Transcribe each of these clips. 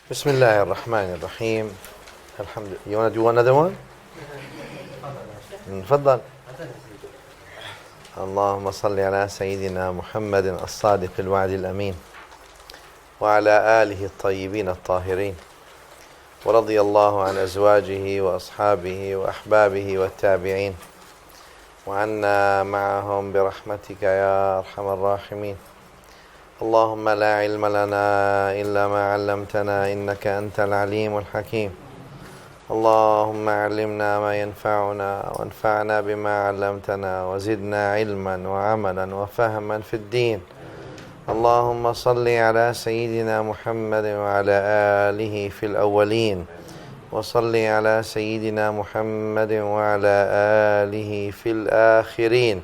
Bismillah ar-Rahman ar-Rahim. Alhamdulillah. You want to do another one? تفضل. اللهم صل على سيدنا محمد الصادق الوعد الأمين وعلى آله الطيبين الطاهرين ورضي الله عن أزواجه وأصحابه وأحبابه والتابعين وعنا معهم برحمتك يا أرحم الراحمين. اللهم لا علم لنا إلا ما علمتنا إنك أنت العليم الحكيم. اللهم علمنا ما ينفعنا وانفعنا بما علمتنا وزدنا علما وعملا وفهما في الدين. اللهم صل على سيدنا محمد وعلى آله في الأولين وصل على سيدنا محمد وعلى آله في الآخرين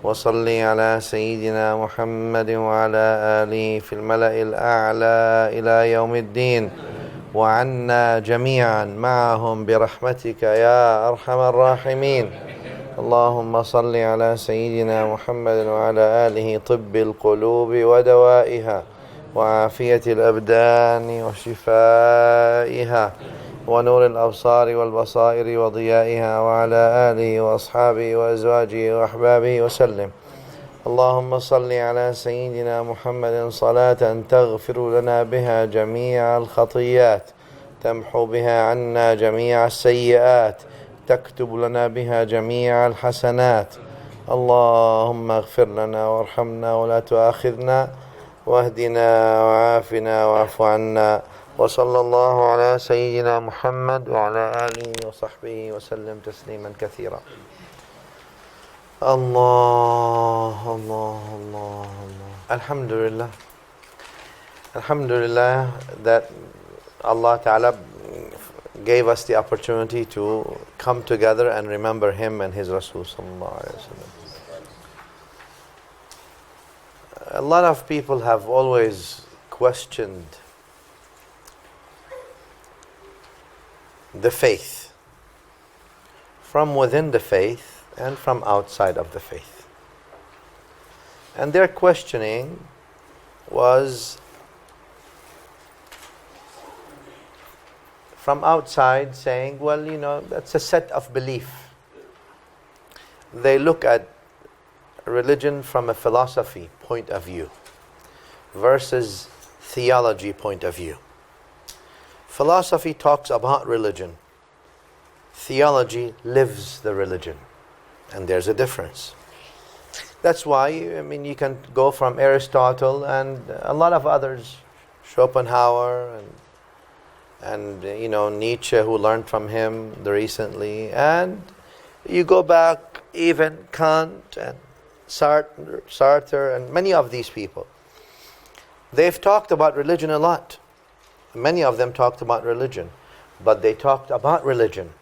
وصل على سيدنا محمد وعلى آله في الملأ الأعلى إلى يوم الدين وعنا جميعا معهم برحمتك يا أرحم الراحمين. اللهم صل على سيدنا محمد وعلى آله طب القلوب ودوائها وعافية الأبدان وشفائها ونور الأبصار والبصائر وضيائها وعلى آله وأصحابه وأزواجه وأحبابه وسلم. اللهم صل على سيدنا محمد صلاة تغفر لنا بها جميع الخطيات تمحو بها عنا جميع السيئات تكتب لنا بها جميع الحسنات. اللهم اغفر لنا وارحمنا ولا تؤاخذنا واهدنا وعافنا واعف عنا. وصلى الله على سيدنا محمد وعلى آله وصحبه وسلم تسليما كثيرا. Allah, Allah, Allah, Allah. Alhamdulillah. Alhamdulillah that Allah Ta'ala gave us the opportunity to come together and remember Him and His Rasul Sallallahu Alaihi Wasallam. A lot of people have always questioned the faith, from within the faith and from outside of the faith. And their questioning was from outside, saying, well, that's a set of belief. They look at religion from a philosophy point of view versus theology point of view. Philosophy talks about religion. Theology lives the religion. And there's a difference. That's why, you can go from Aristotle and a lot of others, Schopenhauer and Nietzsche, who learned from him recently, and you go back even Kant and Sartre and many of these people. They've talked about religion a lot. Many of them talked about religion, but they talked about religion,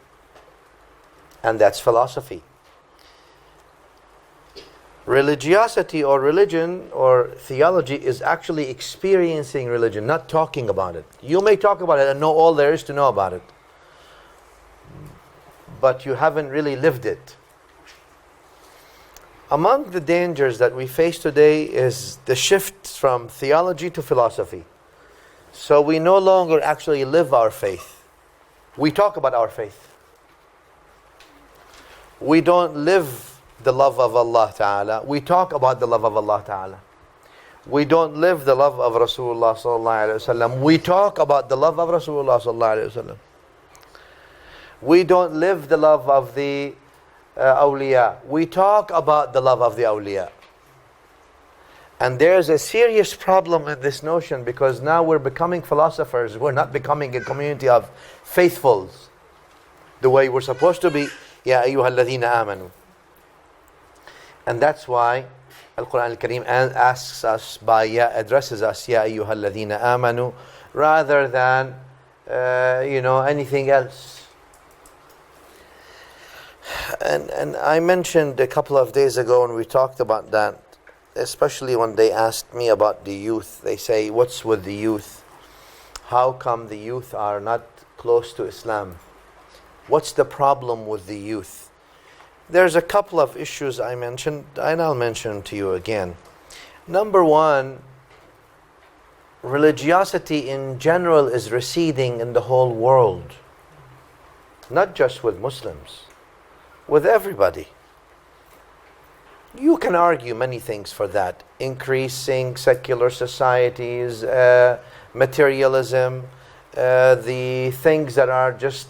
and that's philosophy. Religiosity or religion or theology is actually experiencing religion, not talking about it. You may talk about it and know all there is to know about it, but you haven't really lived it. Among the dangers that we face today is the shift from theology to philosophy. So we no longer actually live our faith. We talk about our faith. We don't live the love of Allah Ta'ala. We talk about the love of Allah Ta'ala. We don't live the love of Rasulullah Sallallahu Alaihi Wasallam. We talk about the love of Rasulullah Sallallahu Alaihi Wasallam. We don't live the love of the awliya. We talk about the love of the awliya. And there's a serious problem in this notion, because now we're becoming philosophers. We're not becoming a community of faithfuls the way we're supposed to be. Ya ayyuha alladhina amanu. And that's why Al-Quran Al-Kareem asks us addresses us, Ya ayyuha alladhina amanu, rather than anything else. And I mentioned a couple of days ago when we talked about that, especially when they asked me about the youth. They say, what's with the youth? How come the youth are not close to Islam? What's the problem with the youth? There's a couple of issues I mentioned, and I'll mention them to you again. Number one, religiosity in general is receding in the whole world. Not just with Muslims, with everybody. You can argue many things for that. Increasing secular societies, materialism, the things that are just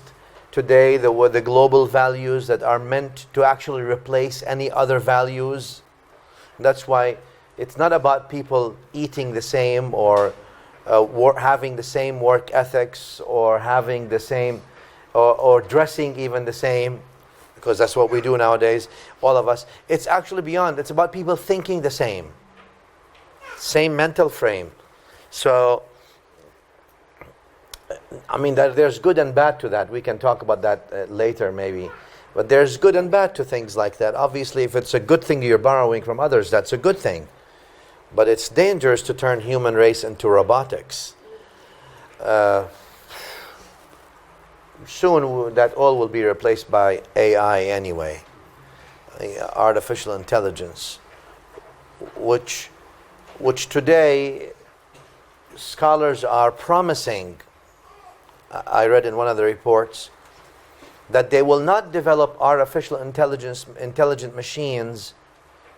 today, the global values that are meant to actually replace any other values. That's why it's not about people eating the same or having the same work ethics or having the same or dressing even the same, because that's what we do nowadays, all of us. It's actually beyond. It's about people thinking the same mental frame. So, I mean, there's good and bad to that. We can talk about that later maybe. But there's good and bad to things like that. Obviously, if it's a good thing you're borrowing from others, that's a good thing. But it's dangerous to turn human race into robotics. Soon that all will be replaced by AI anyway, artificial intelligence, which today scholars are promising. I read in one of the reports that they will not develop artificial intelligent machines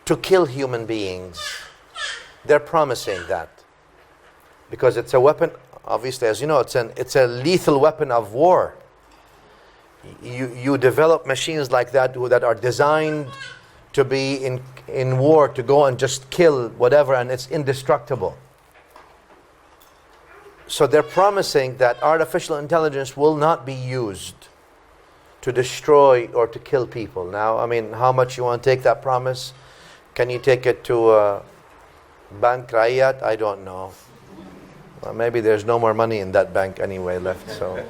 to kill human beings. They're promising that because it's a weapon. Obviously, as you know, it's a lethal weapon of war. You develop machines like that that are designed to be in war, to go and just kill whatever, and it's indestructible. So they're promising that artificial intelligence will not be used to destroy or to kill people. Now, I mean, how much you want to take that promise? Can you take it to Bank Rayat? I don't know. Well, maybe there's no more money in that bank anyway left, so...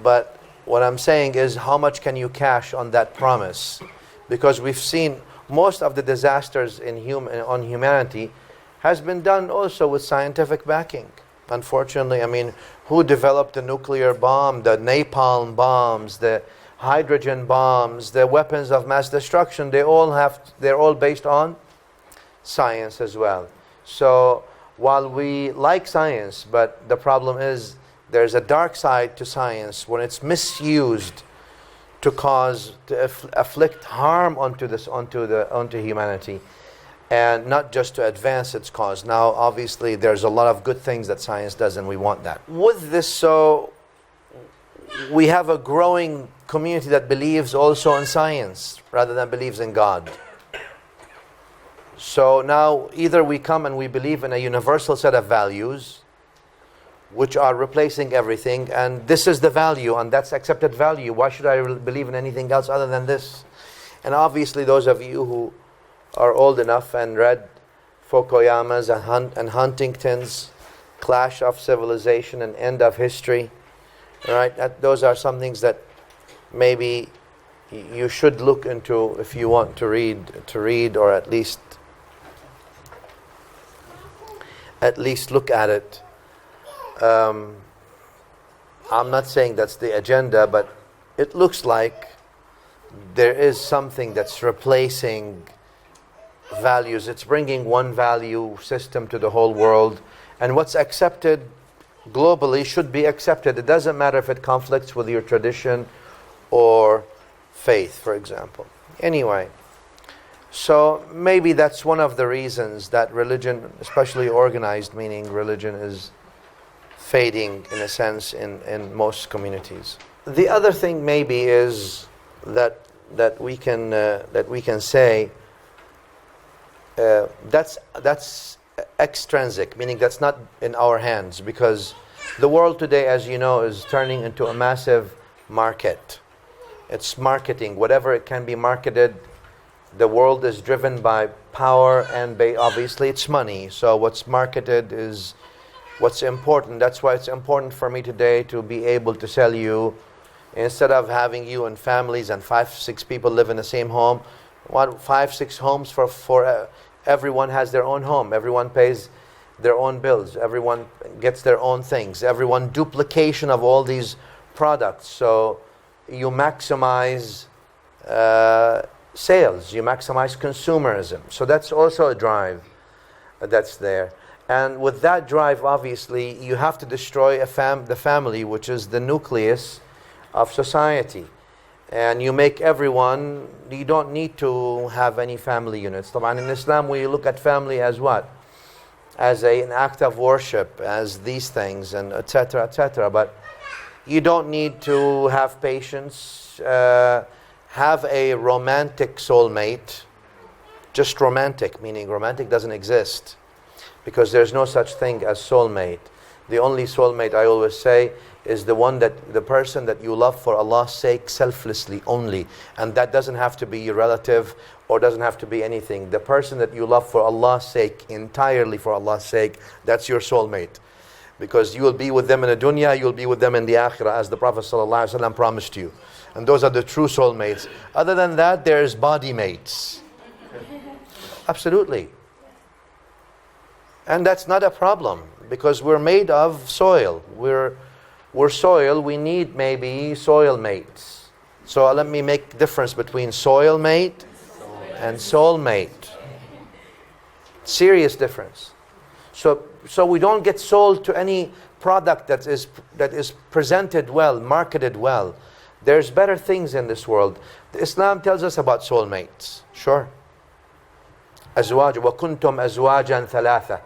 But what I'm saying is, how much can you cash on that promise? Because we've seen most of the disasters on humanity has been done also with scientific backing. Unfortunately, I mean, who developed the nuclear bomb, the napalm bombs, the hydrogen bombs, the weapons of mass destruction? They're all based on science as well. So while we like science, but the problem is, there's a dark side to science when it's misused to afflict harm onto humanity, and not just to advance its cause. Now, obviously, there's a lot of good things that science does, and we want that. With this, so we have a growing community that believes also in science rather than believes in God. So now, either we come and we believe in a universal set of values, which are replacing everything, and this is the value, and that's accepted value. Why should I believe in anything else other than this? And obviously, those of you who are old enough and read Fukuyama's and Huntington's Clash of Civilization and End of History, right? Those are some things that maybe you should look into if you want to read, or at least look at it. I'm not saying that's the agenda, but it looks like there is something that's replacing values. It's bringing one value system to the whole world, and what's accepted globally should be accepted. It doesn't matter if it conflicts with your tradition or faith, for example. Anyway, so maybe that's one of the reasons that religion, especially organized, meaning religion, is fading in a sense in most communities. The other thing maybe is that we can say that's extrinsic, meaning that's not in our hands, because the world today, as you know, is turning into a massive market. It's marketing, whatever it can be marketed. The world is driven by power, and obviously it's money. So what's marketed is what's important. That's why it's important for me today to be able to sell you, instead of having you and families and 5-6 people live in the same home, 5-6 homes for everyone has their own home. Everyone pays their own bills. Everyone gets their own things. Everyone duplication of all these products. So you maximize sales. You maximize consumerism. So that's also a drive. that's there. And with that drive, obviously, you have to destroy the family, which is the nucleus of society. And you make everyone, you don't need to have any family units. طبعا in Islam, we look at family as what? As an act of worship, as these things, and etc., etc. But you don't need to have patience, have a romantic soulmate, just romantic, meaning romantic doesn't exist, because there's no such thing as soulmate. The only soulmate, I always say, is the person that you love for Allah's sake, selflessly only. And that doesn't have to be your relative, or doesn't have to be anything. The person that you love for Allah's sake, entirely for Allah's sake, that's your soulmate. Because you will be with them in the dunya, you will be with them in the akhirah, as the Prophet ﷺ promised you. And those are the true soulmates. Other than that, there's body mates. Absolutely. And that's not a problem, because we're made of soil. We're soil, we need maybe soil mates. So let me make difference between soil mate and soul mate. Serious difference. So we don't get sold to any product that is presented well, marketed well. There's better things in this world. Islam tells us about soul mates. Sure. أزواج وكنتم أزواجا ثلاثة.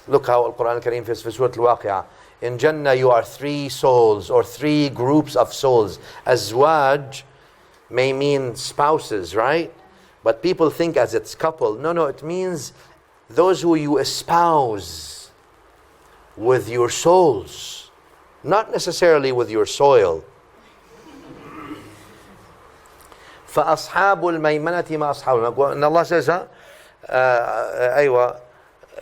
Look how Al-Quran Al-Kareem في Surah Al-Waqi'ah. In Jannah you are 3 souls, or 3 groups of souls. Azwaj may mean spouses, right? But people think as it's couple. No, it means those who you espouse with your souls, not necessarily with your soil. فَأَصْحَابُ الْمَيْمَنَةِ مَا أَصْحَابُ الْمَيْمَنَةِ. And Allah says, أيوة.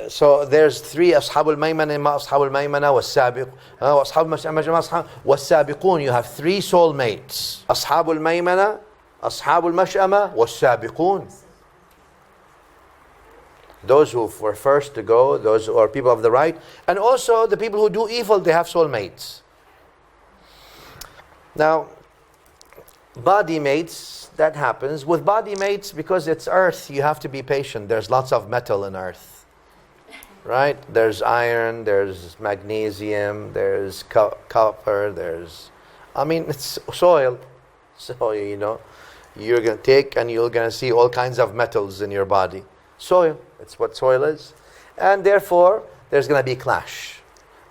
So there's 3 أصحاب الميمنة ما أصحاب الميمنة والسابق وأصحاب المشأمة ما أصحاب والسابقون. You have 3 soulmates. أصحاب الميمنة, أصحاب المشأمة, والسابقون. Those who were first to go, those who are people of the right, and also the people who do evil, they have soulmates. Now, body mates, that happens. With body mates, because it's earth, you have to be patient. There's lots of metal in earth. Right? There's iron, there's magnesium, there's copper, it's soil. So, you're going to take and you're going to see all kinds of metals in your body. Soil, it's what soil is. And therefore, there's going to be clash.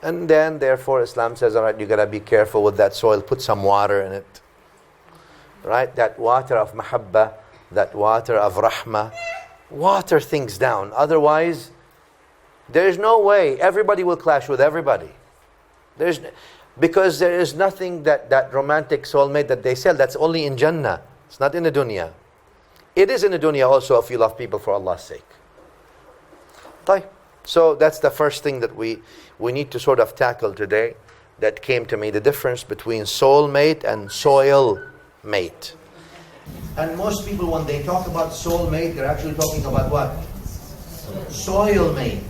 And then, therefore, Islam says, all right, you got to be careful with that soil. Put some water in it. Right? That water of mahabbah, that water of rahmah. Water things down. Otherwise, there is no way. Everybody will clash with everybody. Because there is nothing that romantic soulmate that they sell. That's only in Jannah. It's not in the dunya. It is in the dunya also if you love people for Allah's sake. So that's the first thing that we need to sort of tackle today. That came to me, the difference between soulmate and soil mate. And most people, when they talk about soulmate, they're actually talking about what? Soil mate.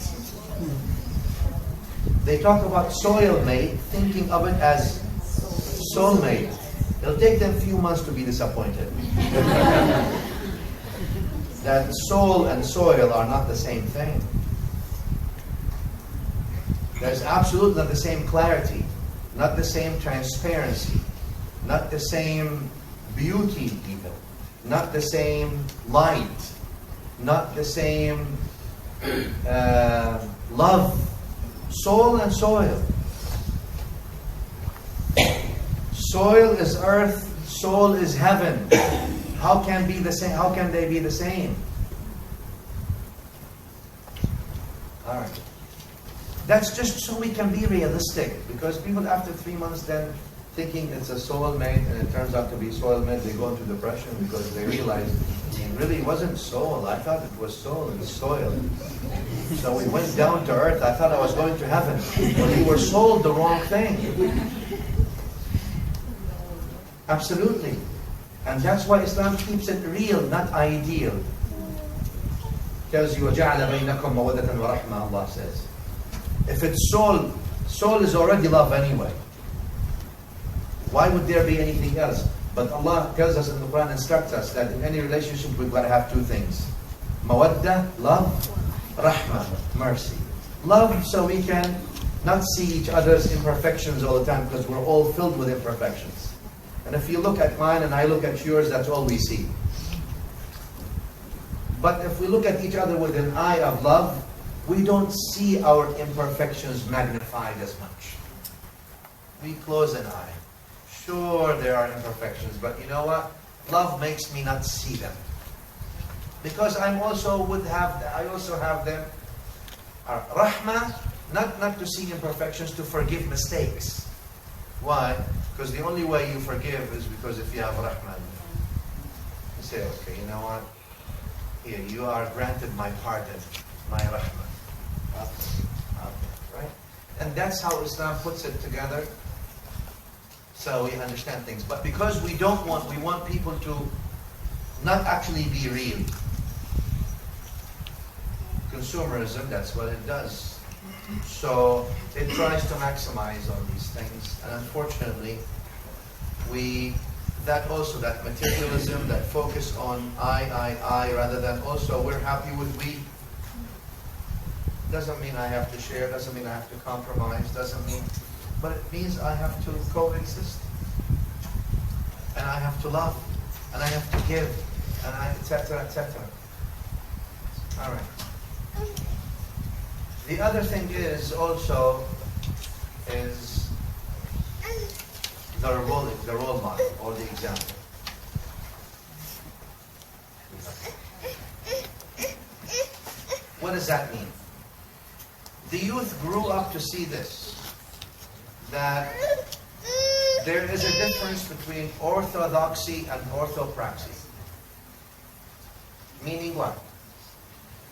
They talk about soil mate, thinking of it as soulmate. It'll take them a few months to be disappointed. That soul and soil are not the same thing. There's absolutely not the same clarity, not the same transparency, not the same beauty even, not the same light, not the same love. Soul and soil. Soil is earth, soul is heaven. How can be the same? How can they be the same? All right. That's just so we can be realistic, because people after 3 months then thinking it's a soulmate and it turns out to be soulmate, they go into depression because they realize it really wasn't soul. I thought it was soul, it was soil. So we went down to earth. I thought I was going to heaven. But we were sold the wrong thing. Absolutely. And that's why Islam keeps it real, not ideal. Tells you, وَجَعَلَ بَيْنَكُمْ مَوَدَّةً وَرَحْمَةً, Allah says. If it's soul, soul is already love anyway. Why would there be anything else? But Allah tells us in the Quran, instructs us that in any relationship we've got to have 2 things. Mawadda, love, Rahmah, mercy. Love, so we can not see each other's imperfections all the time, because we're all filled with imperfections. And if you look at mine and I look at yours, that's all we see. But if we look at each other with an eye of love, we don't see our imperfections magnified as much. We close an eye. Sure, there are imperfections, but you know what? Love makes me not see them. Because I also have them. Rahmah, not to see imperfections, to forgive mistakes. Why? Because the only way you forgive is because if you have Rahmah. You say, okay, you know what? Here, you are granted my pardon, my Rahmah. Right? And that's how Islam puts it together. So we understand things. But because we want people to not actually be real. Consumerism, that's what it does. So it tries to maximize on these things. And unfortunately, that materialism, that focus on I, rather than also we're happy with we. Doesn't mean I have to share, doesn't mean I have to compromise, doesn't mean, but it means I have to coexist. And I have to love, and I have to give, and etc., etc. All right. The other thing is also the role model or the example. What does that mean? The youth grew up to see this, that there is a difference between orthodoxy and orthopraxy. Meaning what?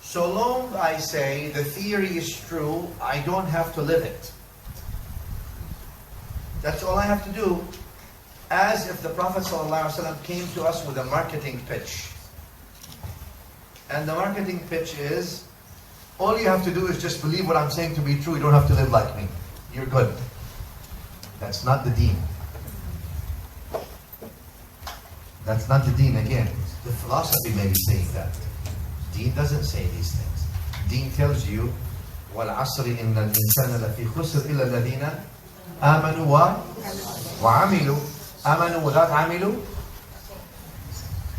So long I say the theory is true, I don't have to live it. That's all I have to do. As if the Prophet ﷺ came to us with a marketing pitch. And the marketing pitch is, all you have to do is just believe what I'm saying to be true. You don't have to live like me. You're good. That's not the deen. That's not the deen again. The philosophy may be saying that. Deen doesn't say these things. Deen tells you, وَالْعَصْرِ إِنَّ الْإِنسَانَ لَفِي خُسْرٍ إِلَّا الَّذِينَ آمَنُوا وَعَمِلُوا. آمَنُوا without عَمِلُوا.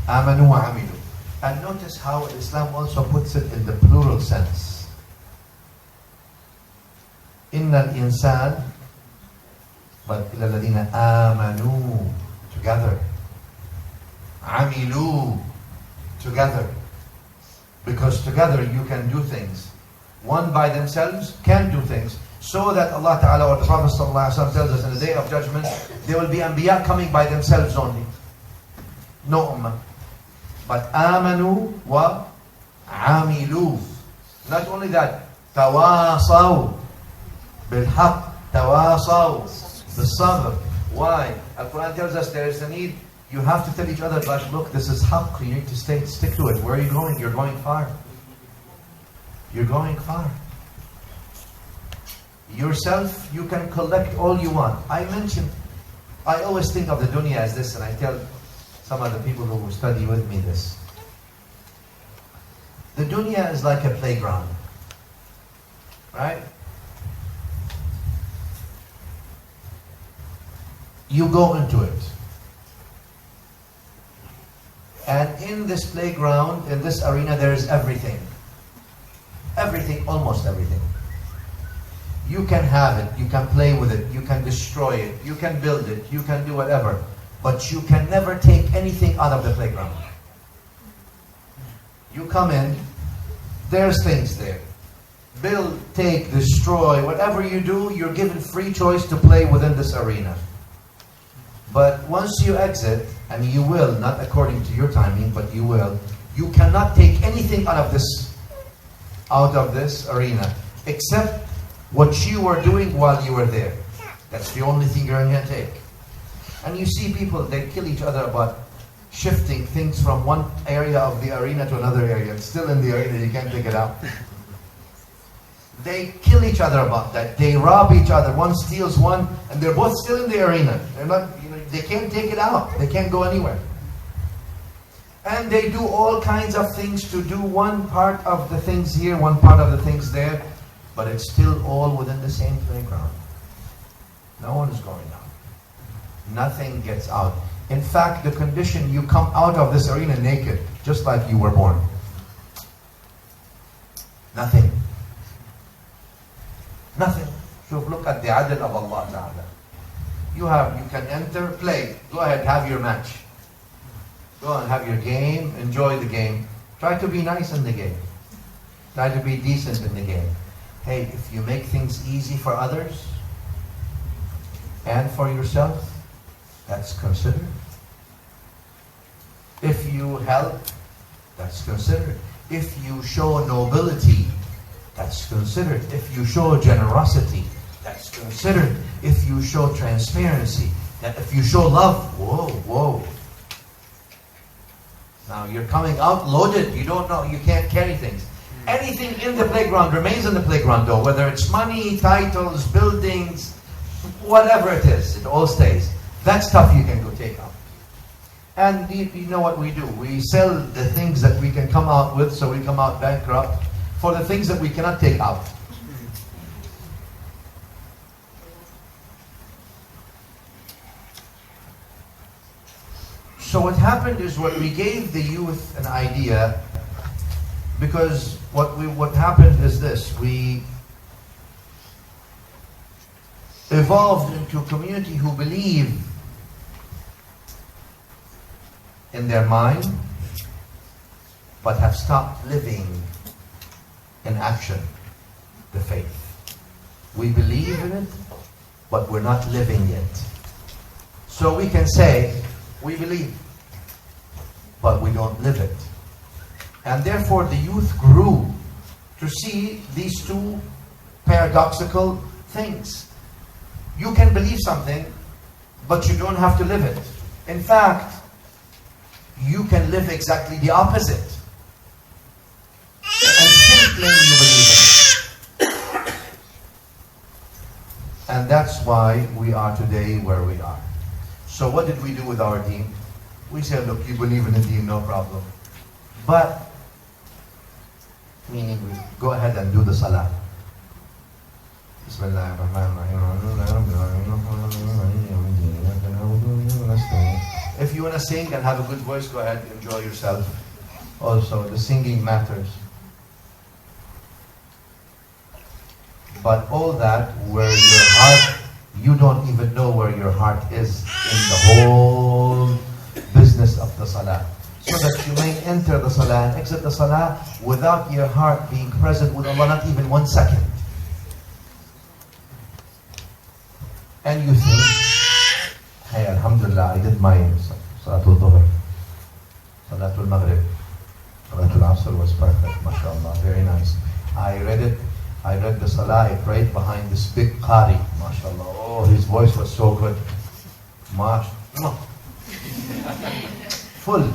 آمَنُوا وَعَمِلُوا. And notice how Islam also puts it in the plural sense. إِنَّ الْإِنسَانَ, but إِلَّا الَّذِينَ آمَنُوا, together. عَمِلُوا, together. Because together you can do things. One by themselves can do things. So that Allah Ta'ala or the Prophet ﷺ tells us in the day of judgment, there will be Anbiya coming by themselves only. No ummah. But amanu wa amilu. Not only that, tawasaw bilhaq, tawasaw bisabr. Why? Al-Quran tells us there is a need. You have to tell each other, but look, this is haqq. You need to stick to it. Where are you going? You're going far. You're going far. Yourself, you can collect all you want. I always think of the dunya as this, and I tell some of the people who study with me this. The dunya is like a playground. Right? You go into it. And in this playground, in this arena, there is everything. Everything, almost everything. You can have it, you can play with it, you can destroy it, you can build it, you can do whatever. But you can never take anything out of the playground. You come in, there's things there. Build, take, destroy, whatever you do, you're given free choice to play within this arena. But once you exit, and you will, not according to your timing, but you will, you cannot take anything out of this arena, except what you were doing while you were there. That's the only thing you're going to take. And you see people, they kill each other about shifting things from one area of the arena to another area. It's still in the arena, you can't take it out. They kill each other about that. They rob each other. One steals one, and they're both still in the arena. They're not, they can't take it out. They can't go anywhere. And they do all kinds of things to do one part of the things here, one part of the things there, but it's still all within the same playground. No one is going out. Nothing gets out. In fact, the condition, you come out of this arena naked, just like you were born. Nothing. Nothing. So look at the adl of Allah Ta'ala. You can enter, play. Go ahead, have your match. Go and have your game, enjoy the game. Try to be nice in the game. Try to be decent in the game. Hey, if you make things easy for others and for yourself, that's considered. If you help, that's considered. If you show nobility, that's considered. If you show generosity, that's considered. If you show transparency, if you show love, whoa. Now you're coming out loaded. You don't know, you can't carry things. Anything in the playground remains in the playground though, whether it's money, titles, buildings, whatever it is, it all stays. That stuff you can go take out. And you know what we do? We sell the things that we can come out with, so we come out bankrupt, for the things that we cannot take out. So what happened is, what we gave the youth an idea, because what happened is this: we evolved into a community who believe in their mind, but have stopped living in action the faith. We believe in it, but we're not living it. So we can say, we believe, but we don't live it. And therefore the youth grew to see these two paradoxical things. You can believe something, but you don't have to live it. In fact, you can live exactly the opposite and still claim you believe it. And that's why we are today where we are. So what did we do with our deen? We said, look, you believe in the deen, no problem. But, meaning we go ahead and do the salah. If you want to sing and have a good voice, go ahead, enjoy yourself. Also, the singing matters. But all that, where your heart, you don't even know where your heart is in the whole business of the salah. So that you may enter the salah and exit the salah without your heart being present with Allah, not even 1 second. And you think, hey, alhamdulillah, I did my Salatul Dhuhr, Salatul Maghrib, Salatul Asr was perfect, mashallah, very nice. I read the salah, I prayed behind this big qari, mashallah. Oh, his voice was so good. Full.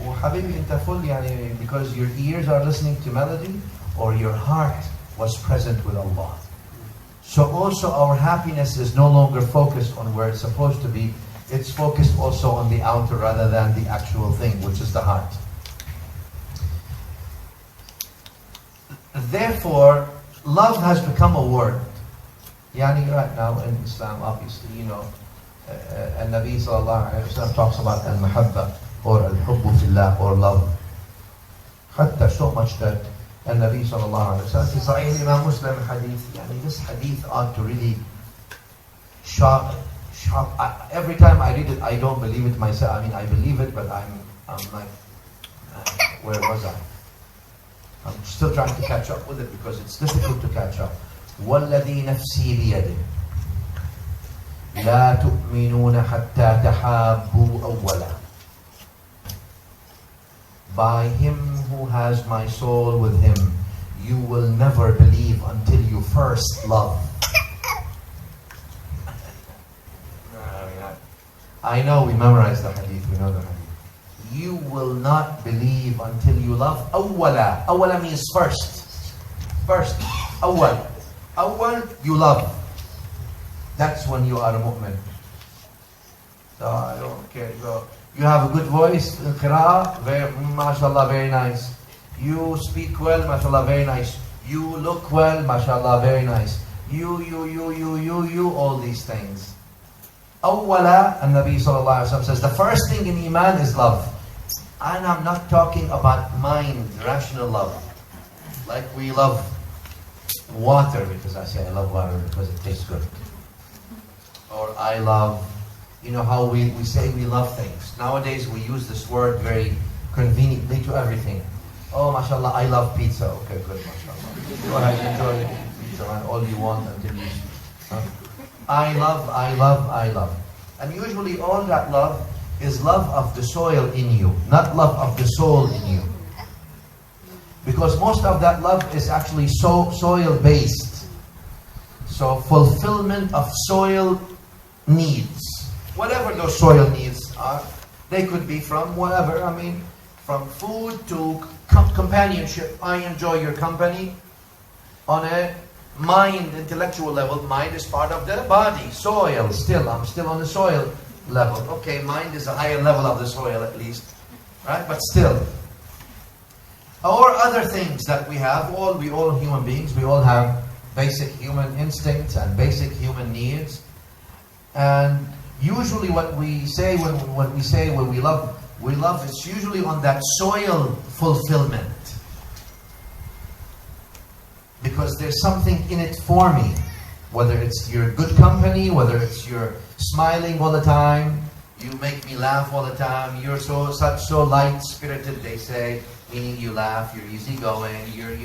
وحبيبي انت full يعني because your ears are listening to melody, or your heart was present with Allah. So also our happiness is no longer focused on where it's supposed to be. It's focused also on the outer rather than the actual thing, which is the heart. Therefore, love has become a word. Yani right now in Islam, obviously, you know, Nabi sallallahu alayhi wa sallam talks about al-mahabba, or al-hubbu fillah, or love. Hatta so much that Nabi sallallahu alayhi wa sallam, في صحيح Imam Muslim hadith, yani this hadith ought to really shock. Every time I read it, I don't believe it myself. I mean, I believe it, but I'm like, where was I? I'm still trying to catch up with it because it's difficult to catch up. وَالَّذِي نَفْسِي بِيَدِهِ لَا تُؤْمِنُونَ حَتَّى تَحَابُّوا أَوَّلًا. By him who has my soul with him, you will never believe until you first love. I know we memorized the hadith, we know the hadith. You will not believe until you love. Awwala. Awwala means first. First. Awwal. Awwal, you love. That's when you are a mu'min. So I don't care. You have a good voice, qira'ah, very, mashallah, very nice. You speak well, mashallah, very nice. You look well, mashallah, very nice. You, all these things. Awwala, and Nabi sallallahu alayhi wa sallam says, the first thing in Iman is love. And I'm not talking about mind, rational love. Like we love water, because I say I love water because it tastes good. Or I love, you know how we say we love things. Nowadays we use this word very conveniently to everything. Oh, mashallah, I love pizza. Okay, good, mashallah. Go ahead, enjoy pizza and all you want until you... I love. And usually all that love is love of the soil in you, not love of the soul in you. Because most of that love is actually soil-based. So fulfillment of soil needs. Whatever those soil needs are, they could be from whatever, from food to companionship. I enjoy your company. On a mind, intellectual level, mind is part of the body. Soil, I'm still on the soil level. Okay, mind is a higher level of the soil at least. Right? But still. Or other things that we have, we all human beings, we all have basic human instincts and basic human needs. And usually what we say when we love, it's usually on that soil fulfillment. Because there's something in it for me. Whether it's your good company, whether it's your smiling all the time, you make me laugh all the time, you're so light-spirited, they say, meaning you laugh, you're easygoing, you're.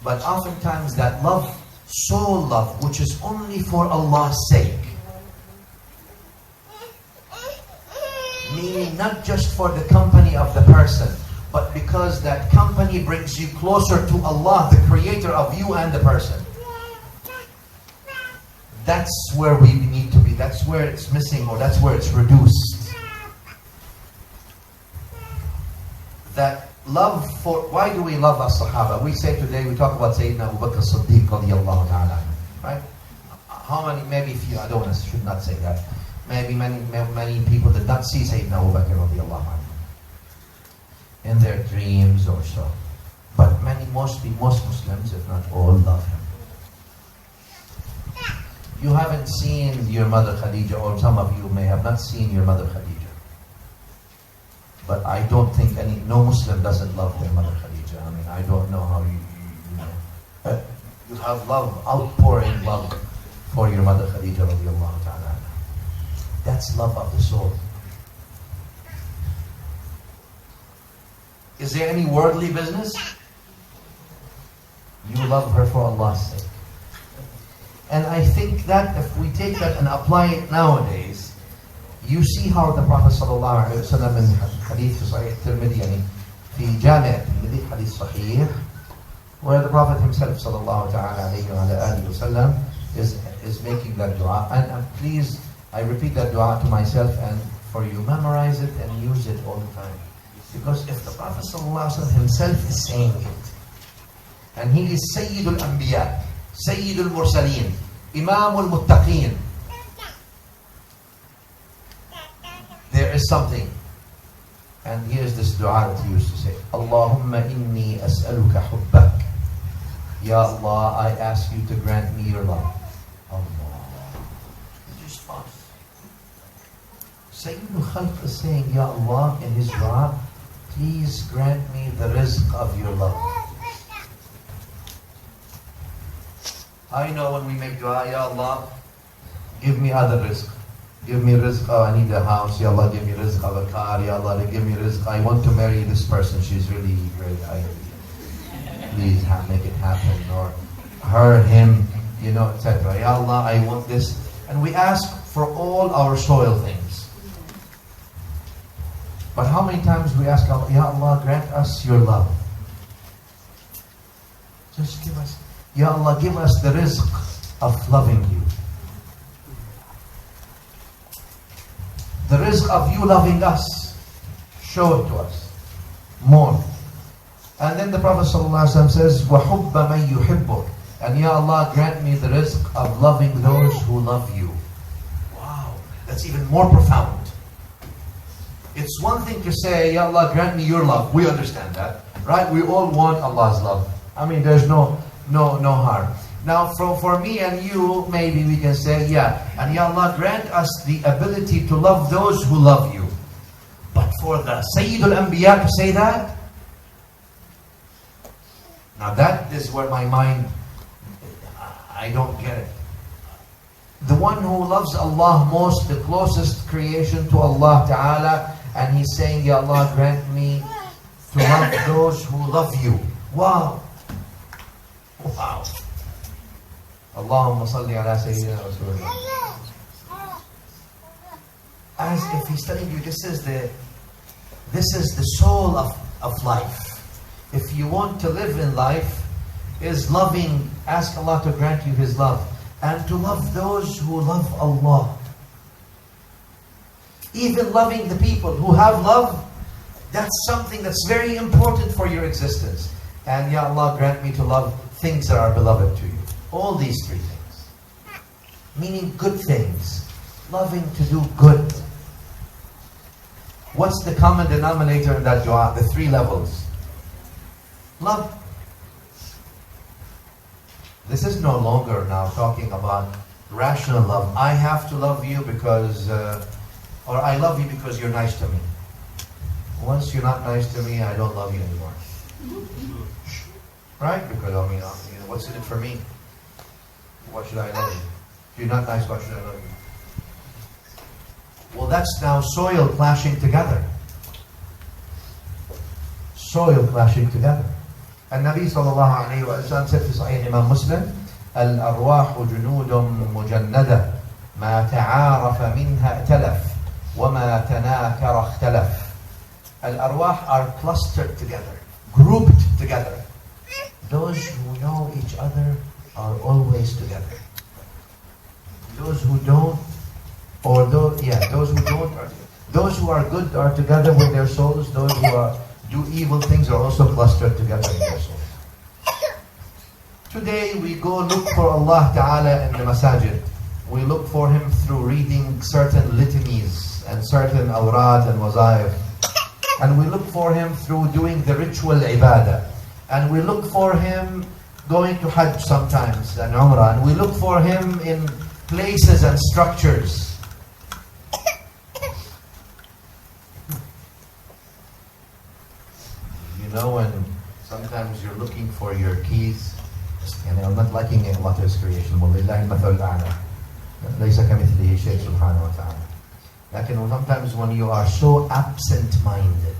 But oftentimes that love, soul love, which is only for Allah's sake, meaning not just for the company of the person, but because that company brings you closer to Allah, the creator of you and the person. That's where we need to be. That's where it's missing, or that's where it's reduced. That love for, why do we love as-Sahaba? We say today, we talk about Sayyidina Abu Bakr as-Siddiq radiyallahu ta'ala, right? How many, maybe few, should not say that. Maybe many people did not see Sayyidina Abu Bakr radiyallahu ta'ala in their dreams or so. But most Muslims, if not all, love him. You haven't seen your mother Khadija, or some of you may have not seen your mother Khadija. But I don't think no Muslim doesn't love their mother Khadija. I don't know how you know. You have love, outpouring love for your mother Khadija radiallahu ta'ala. That's love of the soul. Is there any worldly business? You love her for Allah's sake. And I think that if we take that and apply it nowadays, you see how the Prophet sallallahu alaihi wasallam in hadith fi Sahih Tirmidhi, fi Jami' Tirmidhi, hadith Sahih, where the Prophet himself sallallahu alaihi wasallam is making that dua. And please, I repeat that dua to myself and for you, memorize it and use it all the time. Because if the Prophet sallallahu alaihi wasallam himself is saying it, and he is Sayyidul Anbiya, Sayyidul Mursaleen, Imamul Muttaqeen, there is something. And here's this dua that he used to say, Allahumma inni as'aluka hubbak. Ya Allah, I ask you to grant me your love. Allah. Just pause. Sayyidul Khalq is saying, Ya Allah, in his dua, please grant me the rizq of your love. I know when we make dua, Ya Allah, give me other rizq. Give me rizq, oh, I need a house. Ya Allah, give me rizq of a car. Ya Allah, give me rizq. I want to marry this person. She's really great. Please make it happen. Or her, him, etc. Ya Allah, I want this. And we ask for all our soil things. But how many times we ask Allah, Ya Allah, grant us your love. Just give us, Ya Allah, give us the rizq of loving you. The rizq of you loving us. Show it to us. More. And then the Prophet ﷺ says, وَحُبَّ مَنْ يُحِبُّكَ. And Ya Allah, grant me the rizq of loving those who love you. Wow, that's even more profound. It's one thing to say, Ya Allah, grant me your love. We understand that, right? We all want Allah's love. I mean, there's no harm. Now, for me and you, maybe we can say, yeah, and Ya Allah, grant us the ability to love those who love you. But for the Sayyidul Anbiya to say that, now that is where my mind, I don't get it. The one who loves Allah most, the closest creation to Allah Ta'ala, and he's saying, Ya Allah, grant me to love those who love you. Wow. Wow. Allahumma salli ala Sayyidina Rasulullah. As if he's telling you, this is the soul of life. If you want to live in life, is loving, ask Allah to grant you His love. And to love those who love Allah. Even loving the people who have love, that's something that's very important for your existence. And Ya Allah, grant me to love things that are beloved to you. All these three things. Meaning good things. Loving to do good. What's the common denominator in that dua? The three levels. Love. This is no longer now talking about rational love. I have to love you because, or I love you because you're nice to me. Once you're not nice to me, I don't love you anymore. Right? Because I mean, what's in it for me? Why should I love you? If you're not nice, why should I love you? Well, that's now soil clashing together. Soil clashing together. النبي صلى الله عليه وسلم said في صحيح الإمام مسلم الأرواح جنود مجندة ما تعارف منها ائتلف وما تناكر اختلف. الأرواح are clustered together, grouped together. Those who know each other are always together. Those who don't, or those who don't are, those who are good are together with their souls. Those who do evil things are also clustered together in their souls. Today we go look for Allah Ta'ala in the masajid. We look for Him through reading certain litanies and certain awrad and wazaif. And we look for Him through doing the ritual ibadah. And we look for Him going to Hajj sometimes and Umrah. And we look for Him in places and structures. You know, when sometimes you're looking for your keys, and I'm not liking Allah to His creation. وَلِلَّهِ الْمَثَلُ الْأَعْلَى لَيْسَ كَمِثْلِهِ شَيْءٌ سُبْحَانَهُ وَتَعَالَى. Like, sometimes when you are so absent-minded,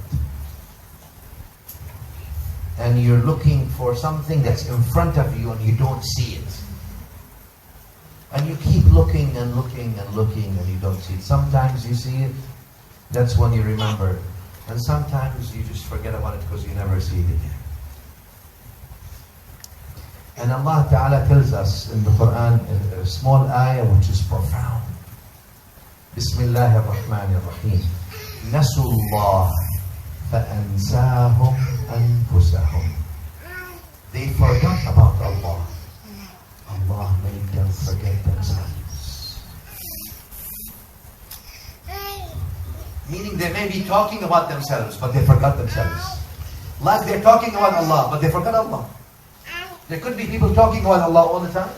and you're looking for something that's in front of you and you don't see it, and you keep looking and looking and looking and you don't see it. Sometimes you see it, that's when you remember it. And sometimes you just forget about it because you never see it again. And Allah Ta'ala tells us in the Quran a small ayah which is profound. Bismillah ar-Rahman ar-Rahim. Nasu Allah fa'ansahum anfusahum. They forgot about Allah. Allah made them forget themselves. Meaning they may be talking about themselves, but they forgot themselves. Like they're talking about Allah, but they forgot Allah. There could be people talking about Allah all the time,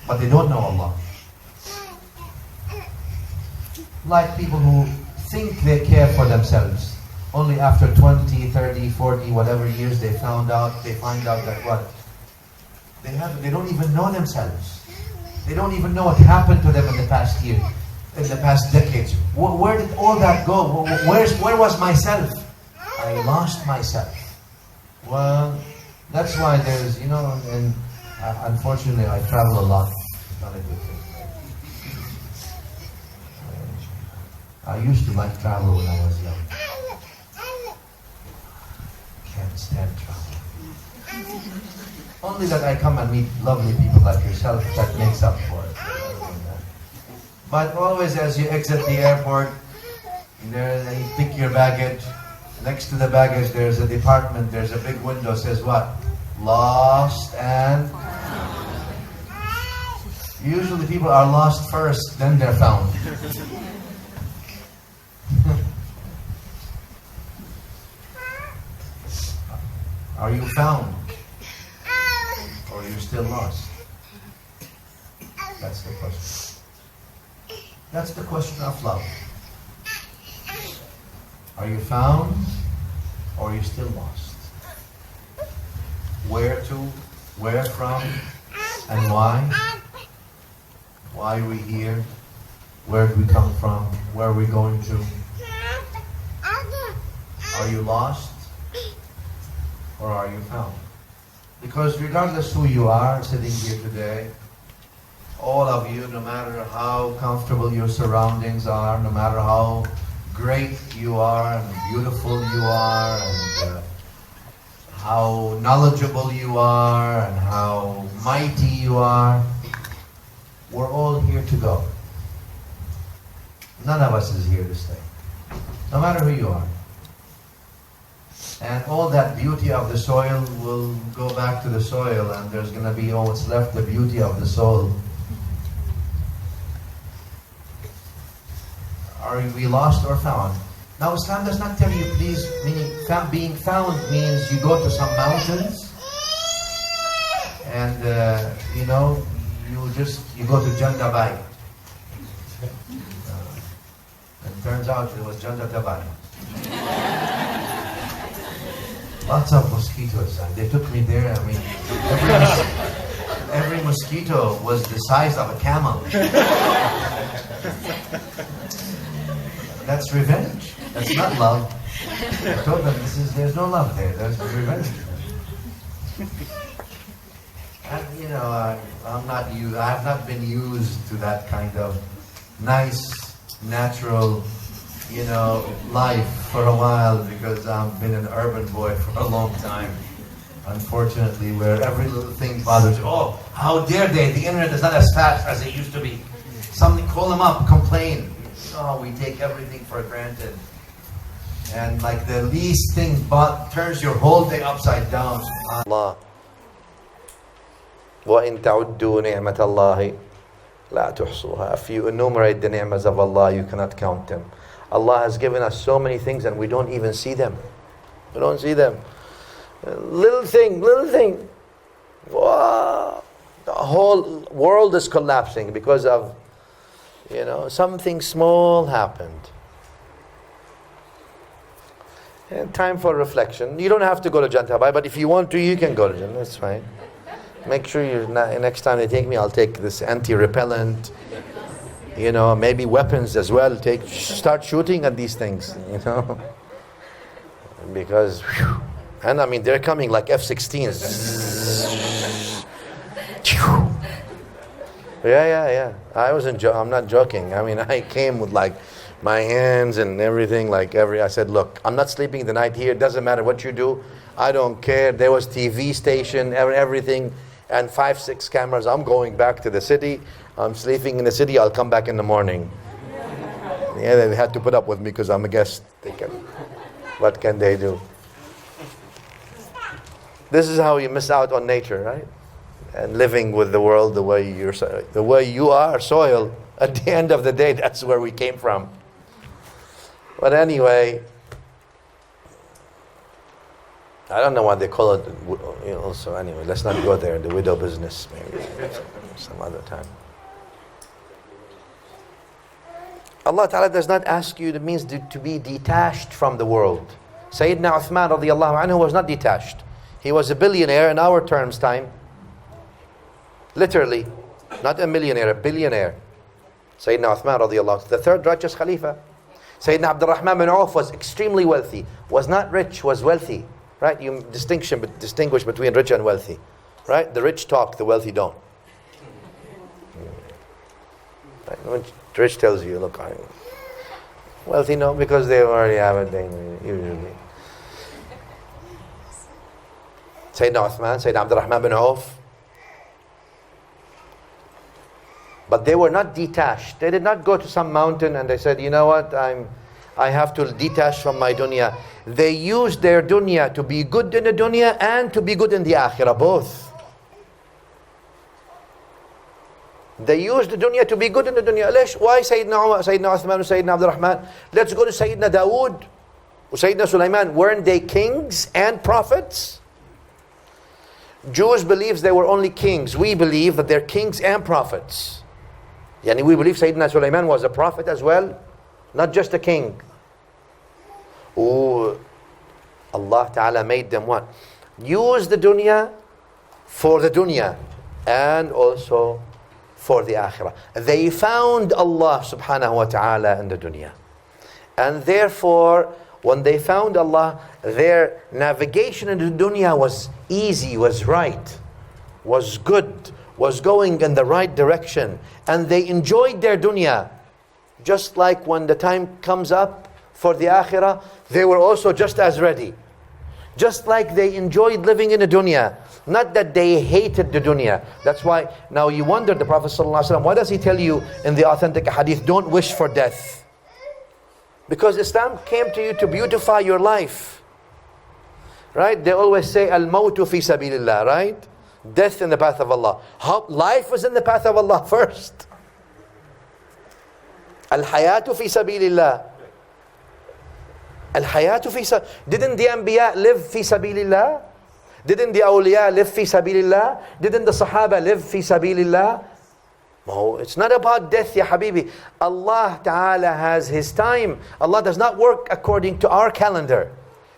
but they don't know Allah. Like people who think they care for themselves. Only after 20, 30, 40, whatever years they find out that what? They don't even know themselves. They don't even know what happened to them in the past year, in the past decades. Where did all that go? Where was myself? I lost myself. Well, that's why there's, and unfortunately I travel a lot. It's not a good thing. I used to like travel when I was young. Can't stand travel. Only that I come and meet lovely people like yourself, that makes up for it. But always as you exit the airport, and you pick your baggage, next to the baggage there's a department, there's a big window, says what? Lost and... Usually people are lost first, then they're found. Are you found? Or are you still lost? That's the question. That's the question of love. Are you found? Or are you still lost? Where to? Where from? And why? Why are we here? Where did we come from? Where are we going to? Are you lost? Or are you found? Because regardless who you are sitting here today, all of you, no matter how comfortable your surroundings are, no matter how great you are and beautiful you are and how knowledgeable you are and how mighty you are, we're all here to go. None of us is here to stay. No matter who you are. And all that beauty of the soil will go back to the soil, and there's going to be all what's left, the beauty of the soul. Are we lost or found? Now Islam does not tell you, please, meaning being found means you go to some mountains and you go to Jandabai. And it turns out it was Jandabai. Lots of mosquitoes. They took me there. I mean, every mosquito was the size of a camel. That's revenge. That's not love. I told them there's no love there. There's revenge. And I have not been used to that kind of nice, natural, life for a while, because I've been an urban boy for a long time. Unfortunately, where every little thing bothers you. Oh, how dare they? The internet is not as fast as it used to be. Something, call them up, complain. Oh, we take everything for granted. And like the least thing turns your whole day upside down. Allah. وَإِن تَعُدُّوا نِعْمَةَ اللَّهِ لَا تُحْصُوهَا. If you enumerate the ni'mas of Allah, you cannot count them. Allah has given us so many things and we don't even see them. We don't see them. Little thing. Wow. The whole world is collapsing because of, something small happened. And time for reflection. You don't have to go to Jantabai, but if you want to, you can go to Jantabai. That's fine. Make sure next time they take me, I'll take this anti-repellent. Maybe weapons as well. Start shooting at these things, because, and I mean, they're coming like F-16s. Yeah. I'm not joking. I mean, I came with like my hands and everything, I said, look, I'm not sleeping the night here. It doesn't matter what you do. I don't care. There was TV station, everything, and 5-6 cameras. I'm going back to the city. I'm sleeping in the city. I'll come back in the morning. Yeah, they had to put up with me because I'm a guest. What can they do? This is how you miss out on nature, right? And living with the world the way you are, soil. At the end of the day, that's where we came from. But anyway, I don't know what they call it. So anyway, let's not go there. The widow business, maybe some other time. Allah Ta'ala does not ask you, it means to be detached from the world. Sayyidina Uthman radiallahu anhu was not detached. He was a billionaire in our terms time. Literally. Not a millionaire, a billionaire. Sayyidina Uthman radiallahu anhu, the third righteous Khalifa. Sayyidina Abdurrahman bin Auf was extremely wealthy. Was not rich, was wealthy. Right? You distinguish between rich and wealthy. Right? The rich talk, the wealthy don't. Right? When the rich tells you, look, I'm wealthy, no, because they already have it, usually. Sayyidina Uthman, Sayyidina Abdurrahman bin Auf. But they were not detached. They did not go to some mountain and they said, you know what, I have to detach from my dunya. They used their dunya to be good in the dunya and to be good in the akhirah, both. They used the dunya to be good in the dunya. Why Sayyidina Umar, Sayyidina Uthman, Sayyidina Abdul Rahman? Let's go to Sayyidina Dawood, Sayyidina Sulaiman. Weren't they kings and prophets? Jews believes they were only kings. We believe that they're kings and prophets. Yani we believe Sayyidina Sulaiman was a prophet as well, not just a king. Oh, Allah Ta'ala made them what? Use the dunya for the dunya and also for the akhirah. They found Allah Subhanahu wa Ta'ala in the dunya. And therefore, when they found Allah, their navigation in the dunya was easy, was right, was good, was going in the right direction. And they enjoyed their dunya. Just like when the time comes up for the akhirah, they were also just as ready. Just like they enjoyed living in the dunya. Not that they hated the dunya. That's why now you wonder, the Prophet ﷺ, why does he tell you in the authentic hadith, don't wish for death? Because Islam came to you to beautify your life. Right? They always say, al-mawtu fi sabilillah, right? Death in the path of Allah. Life was in the path of Allah first. Al-hayatu fi sabilillah. Al-hayatu fi sabilillah. Didn't the Anbiya live fi sabilillah? Didn't the awliya live fi sabilillah? Didn't the Sahaba live fi sabilillah? No, it's not about death, ya habibi. Allah Ta'ala has His time. Allah does not work according to our calendar.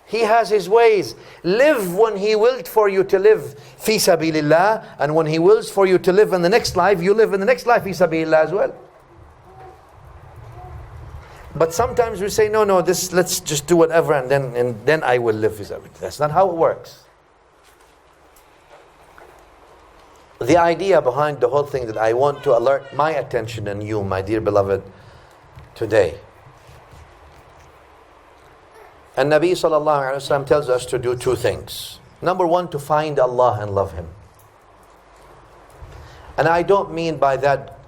He has His ways. Live when He willed for you to live fi sabilillah, and when He wills for you to live in the next life, you live in the next life fi sabilillah as well. But sometimes we say, no, let's just do whatever and then I will live fi sabilillah. That's not how it works. The idea behind the whole thing that I want to alert my attention and you, my dear beloved, today. And Nabi sallallahu alaihi wasallam tells us to do two things. Number one, to find Allah and love Him. And I don't mean by that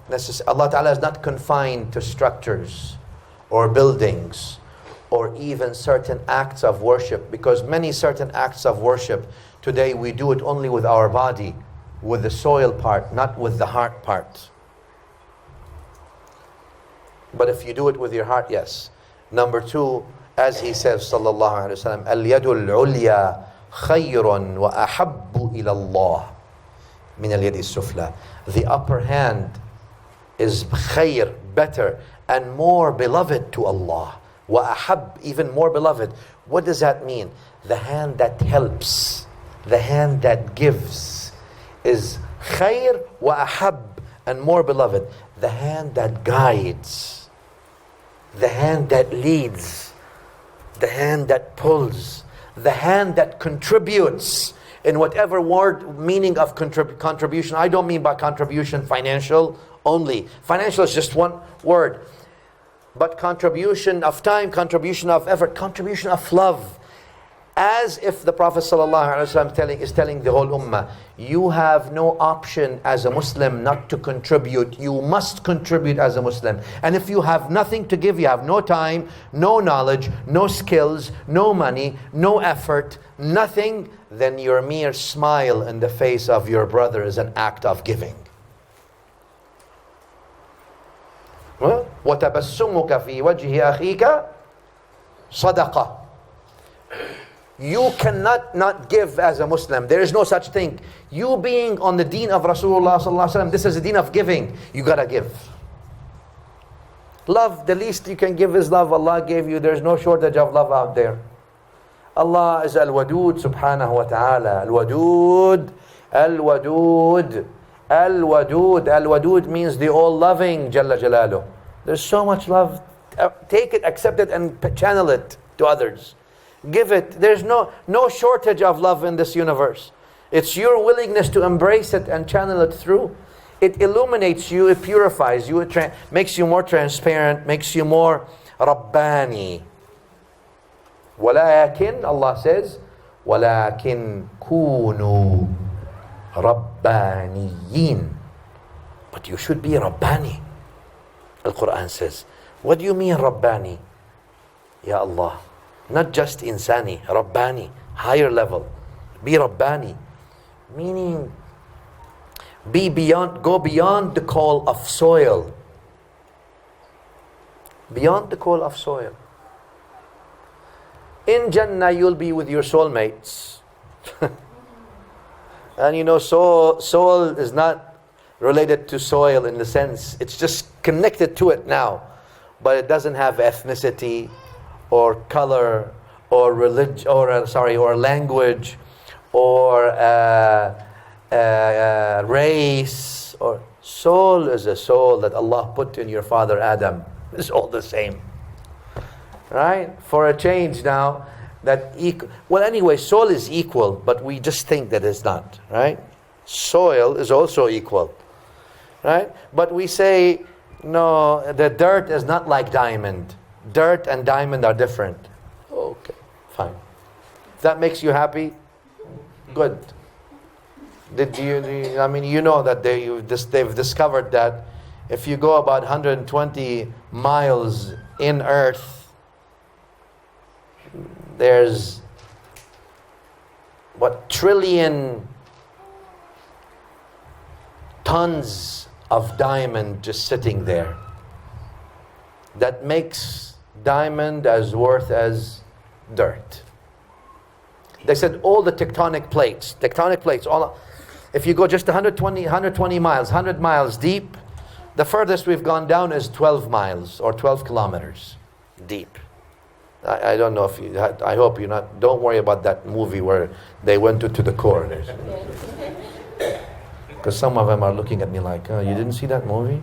Allah Ta'ala is not confined to structures or buildings or even certain acts of worship, because many certain acts of worship today we do it only with our body, with the soil part, not with the heart part. But if you do it with your heart, yes. Number two, as he says, sallallahu alaihi wasallam, al-yadu al-ulya khayrun wa ahabbu ila Allah min al-yadi sufla. The upper hand is khayr, better, and more beloved to Allah. Wa ahab, even more beloved. What does that mean? The hand that helps, the hand that gives, is khayr wa ahab, and more beloved. The hand that guides, the hand that leads, the hand that pulls, the hand that contributes. In whatever word meaning of contribution, I don't mean by contribution financial only. Financial is just one word. But contribution of time, contribution of effort, contribution of love. As if the Prophet ﷺ is telling the whole ummah, you have no option as a Muslim not to contribute. You must contribute as a Muslim. And if you have nothing to give, you have no time, no knowledge, no skills, no money, no effort, nothing, then your mere smile in the face of your brother is an act of giving. وَتَبَسُّمُكَ فِي وَجْهِ أَخِيكَ صَدَقَةٌ. You cannot not give as a Muslim. There is no such thing. You being on the deen of Rasulullah sallallahu alaihi wasallam, this is the deen of giving. You gotta give. Love, the least you can give is love. Allah gave you. There's no shortage of love out there. Allah is Al-Wadud subhanahu wa ta'ala. Al-Wadud, Al-Wadud, Al-Wadud. Al-Wadud means the all-loving Jalla Jalaluh. There's so much love. Take it, accept it, and channel it to others. Give it. There's no shortage of love in this universe. It's your willingness to embrace it and channel it through. It illuminates you, it purifies you, it makes you more transparent, makes you more Rabbani. وَلَكِنْ, Allah says, وَلَكِنْ كُونُوا رَبَّانِيِّينَ. But you should be Rabbani. Al-Quran says. What do you mean Rabbani? Ya Allah. Not just insani, Rabbani, higher level. Be Rabbani. Meaning, go beyond the call of soil. Beyond the call of soil. In Jannah, you'll be with your soulmates. And you know, soul is not related to soil in the sense, it's just connected to it now. But it doesn't have ethnicity or color or religion or language or race. Or soul is a soul that Allah put in your father Adam. It's all the same. Right? For a change now, well, anyway, soul is equal, but we just think that it's not, right? Soil is also equal, right? But we say, no, the dirt is not like diamond. Dirt and diamond are different. Okay, fine. If that makes you happy, good. I mean, you know that they've discovered that if you go about 120 miles in Earth, there's trillion tons of diamond just sitting there. That makes diamond as worth as dirt. They said all the tectonic plates, if you go just 120 miles, 100 miles deep, the furthest we've gone down is 12 miles or 12 kilometers deep. I don't know if you, I hope you're not, don't worry about that movie where they went to the core. Because some of them are looking at me like, oh, you didn't see that movie?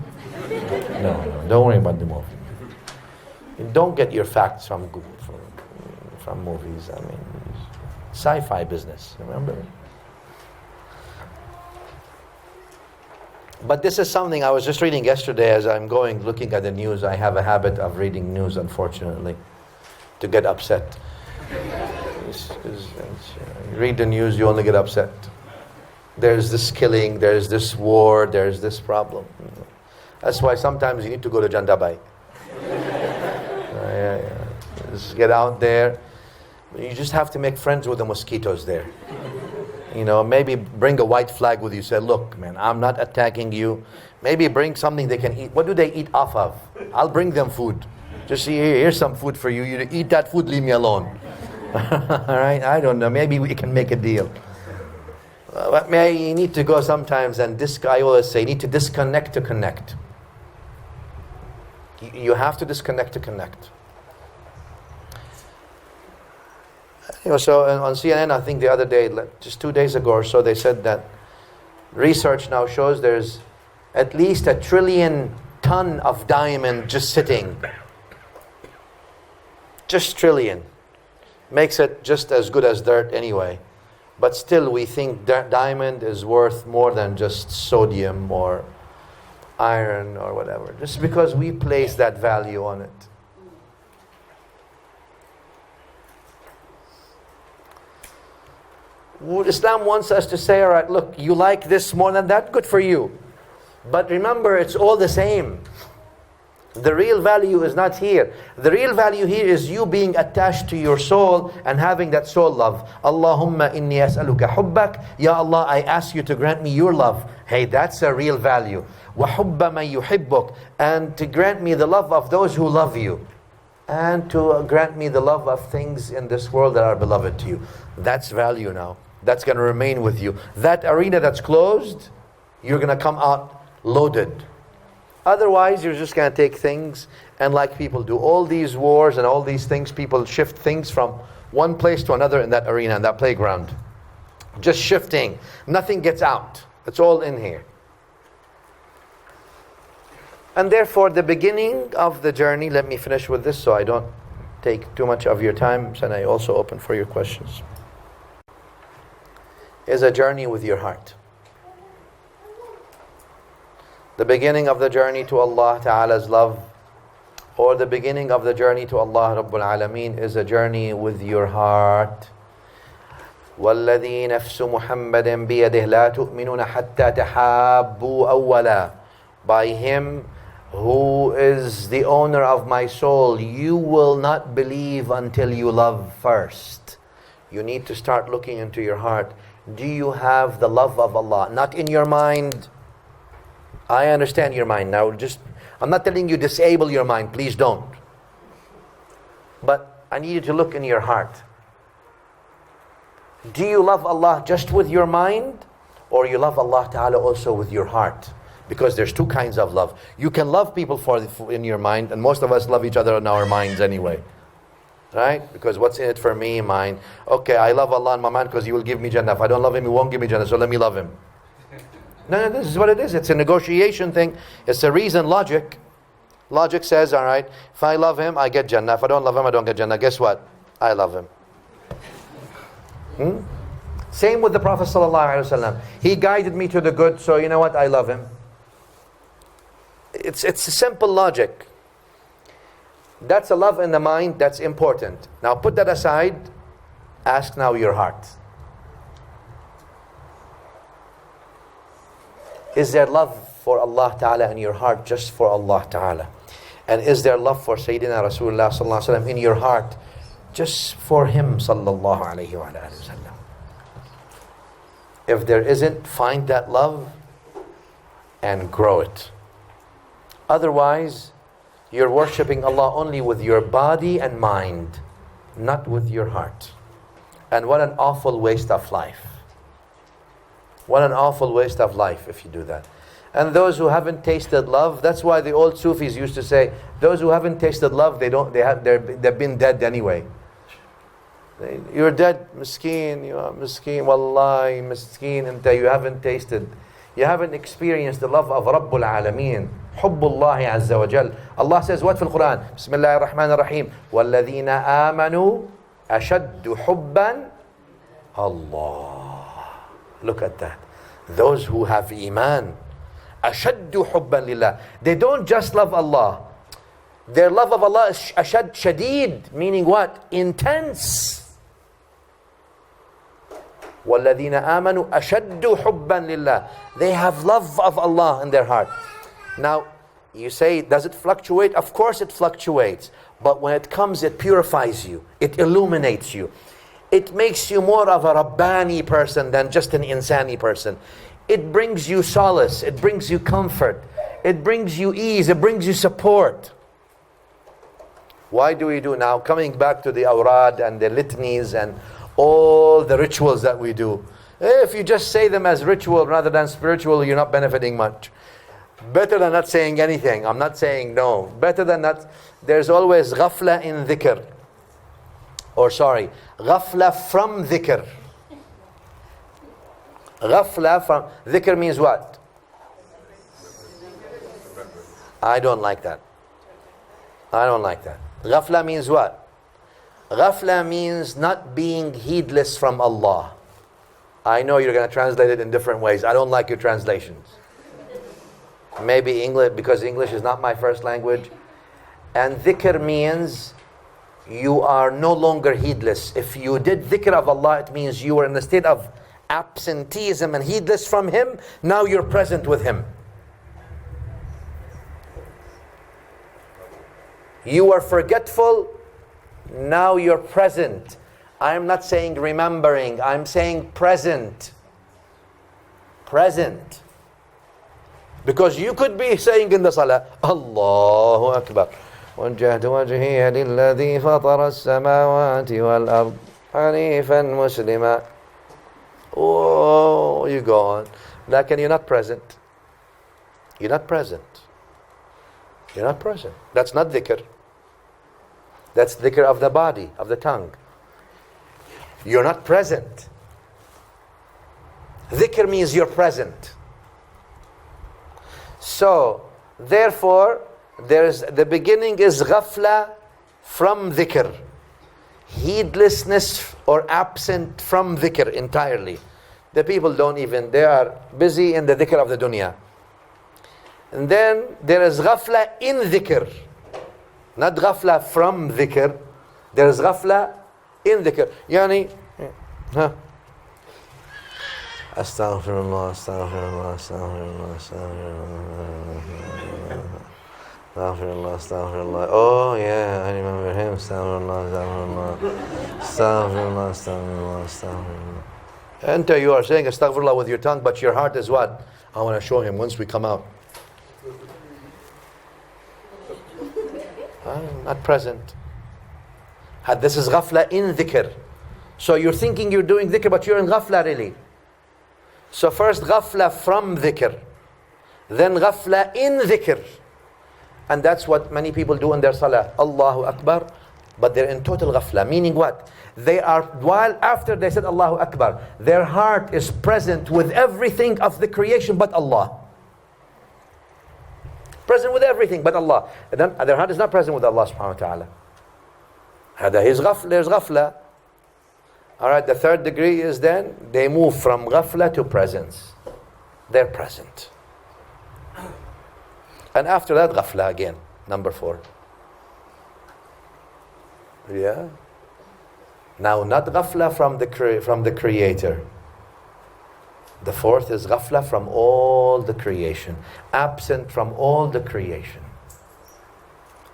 No, don't worry about the movie. Don't get your facts from movies. I mean, sci-fi business, remember? But this is something I was just reading yesterday as I'm looking at the news. I have a habit of reading news, unfortunately, to get upset. You read the news, you only get upset. There's this killing, there's this war, there's this problem. That's why sometimes you need to go to Jandabai. Just get out there. You just have to make friends with the mosquitoes there. You know, maybe bring a white flag with you. Say, look, man, I'm not attacking you. Maybe bring something they can eat. What do they eat off of? I'll bring them food. Just see, here's some food for you. You eat that food, leave me alone. All right? I don't know. Maybe we can make a deal. But you need to go sometimes and I always say, you need to disconnect to connect. You have to disconnect to connect. You know, so on CNN, I think the other day, just 2 days ago or so, they said that research now shows there's at least 1 trillion ton of diamond just sitting. Just trillion. Makes it just as good as dirt anyway. But still we think diamond is worth more than just sodium or iron or whatever. Just because we place that value on it. Islam wants us to say, all right, look, you like this more than that, good for you. But remember, it's all the same. The real value is not here. The real value here is you being attached to your soul and having that soul love. Allahumma inni as'aluka hubbak. Ya Allah, I ask you to grant me your love. Hey, that's a real value. Wa hubba man yuhibbuk. And to grant me the love of those who love you. And to grant me the love of things in this world that are beloved to you. That's value now. That's going to remain with you. That arena that's closed, you're going to come out loaded. Otherwise, you're just going to take things and like people do. All these wars and all these things, people shift things from one place to another in that arena, in that playground. Just shifting. Nothing gets out. It's all in here. And therefore, the beginning of the journey, let me finish with this so I don't take too much of your time, and I also open for your questions, is a journey with your heart. The beginning of the journey to Allah Ta'ala's love, or the beginning of the journey to Allah Rabbul Alameen, is a journey with your heart. وَالَّذِي نَفْسُ مُحَمَّدٍ بِيَدِهِ لَا تُؤْمِنُونَ حَتَّى تَحَابُّوا أَوَّلًا. By Him who is the owner of my soul, you will not believe until you love first. You need to start looking into your heart. Do you have the love of Allah? Not in your mind. I understand your mind. Now I'm not telling you disable your mind. Please don't. But I need you to look in your heart. Do you love Allah just with your mind? or you love Allah Ta'ala also with your heart. Because there's two kinds of love. You can love people in your mind, and most of us love each other in our minds anyway. Right? Because what's in it for me, mine? Okay, I love Allah in my mind because He will give me Jannah. If I don't love Him, He won't give me Jannah, so let me love Him. No, this is what it is. It's a negotiation thing. It's a reason, logic. Logic says, all right, if I love Him, I get Jannah. If I don't love Him, I don't get Jannah. Guess what? I love Him. Same with the Prophet ﷺ. He guided me to the good, so you know what? I love Him. It's a simple logic. That's a love in the mind, that's important. Now put that aside, ask now your heart. Is there love for Allah Ta'ala in your heart, just for Allah Ta'ala? And is there love for Sayyidina Rasulullah Sallallahu Alaihi Wasallam in your heart, just for him Sallallahu Alaihi Wasallam? If there isn't, find that love and grow it. Otherwise, you're worshipping Allah only with your body and mind, not with your heart. And what an awful waste of life. What an awful waste of life if you do that. And those who haven't tasted love, that's why the old Sufis used to say, those who haven't tasted love, they've been dead anyway. You're dead, miskeen, you are miskeen, wallahi, miskeen, anta, you haven't tasted. You haven't experienced the love of Rabbul Alameen. Hubbullahi Azza wa Jal. Allah says what في القرآن? Bismillah ar-Rahman ar-Rahim. وَالَّذِينَ آمَنُوا أَشَدُّ حُبًّا Allah. Look at that. Those who have Iman. أَشَدُّ حُبًّا لِلَّهِ. They don't just love Allah. Their love of Allah is ashad, shadid, meaning what? Intense. وَالَّذِينَ آمَنُوا أَشَدُّ حُبًّا لِلَّهِ. They have love of Allah in their heart. Now, you say, does it fluctuate? Of course it fluctuates. But when it comes, it purifies you. It illuminates you. It makes you more of a Rabbani person than just an Insani person. It brings you solace. It brings you comfort. It brings you ease. It brings you support. Why do we do now? Coming back to the awrad and the litanies and all the rituals that we do. If you just say them as ritual rather than spiritual, you're not benefiting much. Better than not saying anything. I'm not saying no. Better than that. There's always ghafla in dhikr. Ghafla from dhikr. Ghafla from dhikr means what? I don't like that. I don't like that. Ghafla means what? Ghafla means not being heedless from Allah. I know you're going to translate it in different ways. I don't like your translations. Maybe English, because English is not my first language. And dhikr means you are no longer heedless. If you did dhikr of Allah, it means you were in a state of absenteeism and heedless from Him. Now you're present with Him. You were forgetful. Now you're present. I'm not saying remembering. I'm saying present. Present. Because you could be saying in the salah, Allahu Akbar. وَجَّهْتُ وَجْهِيَ لِلَّذِي فَطَرَ السَّمَاوَاتِ وَالْأَرْضِ حَنِيفًا مُسْلِمًا. Oh, you go on. Lakin you're not present. You're not present. You're not present. That's not dhikr. That's dhikr of the body, of the tongue. You're not present. Dhikr means you're present. So, therefore, the beginning is ghafla from dhikr. Heedlessness or absent from dhikr entirely. The people they are busy in the dhikr of the dunya. And then there is ghafla in dhikr. Not ghafla from dhikr. There is ghafla in dhikr. Yani, Astaghfirullah, astaghfirullah, astaghfirullah, astaghfirullah, astaghfirullah. Oh yeah, I remember him. Astaghfirullah, astaghfirullah, astaghfirullah, astaghfirullah, astaghfirullah. Enter, you are saying astaghfirullah with your tongue, but your heart is what? I want to show him once we come out. Not present. This is ghafla in dhikr. So you're thinking you're doing dhikr, but you're in ghafla really. So first ghafla from dhikr, then ghafla in dhikr. And that's what many people do in their salah. Allahu Akbar, but they're in total ghafla. Meaning what? They are, while after they said Allahu Akbar, their heart is present with everything of the creation but Allah. Present with everything but Allah. And then their heart is not present with Allah subhanahu wa ta'ala. There's ghafla. Alright, the third degree is then they move from ghafla to presence. They're present. And after that, ghafla again, number 4. Yeah. Now, not ghafla from the Creator. The fourth is ghafla from all the creation, absent from all the creation.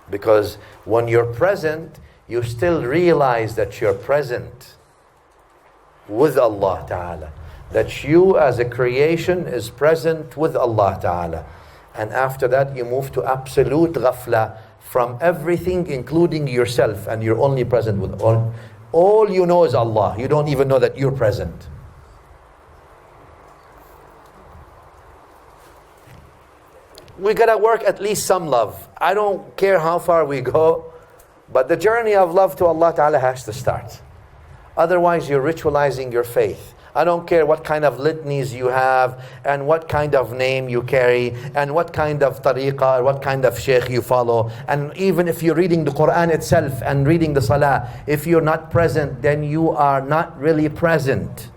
Because when you're present, you still realize that you're present with Allah Ta'ala. That you as a creation is present with Allah Ta'ala. And after that you move to absolute ghafla from everything including yourself, and you're only present with all you know is Allah. You don't even know that you're present. We gotta work at least some love. I don't care how far we go, but the journey of love to Allah Ta'ala has to start. Otherwise you're ritualizing your faith. I don't care what kind of litanies you have, and what kind of name you carry, and what kind of tariqah, or what kind of shaykh you follow. And even if you're reading the Quran itself and reading the salah, if you're not present, then you are not really present.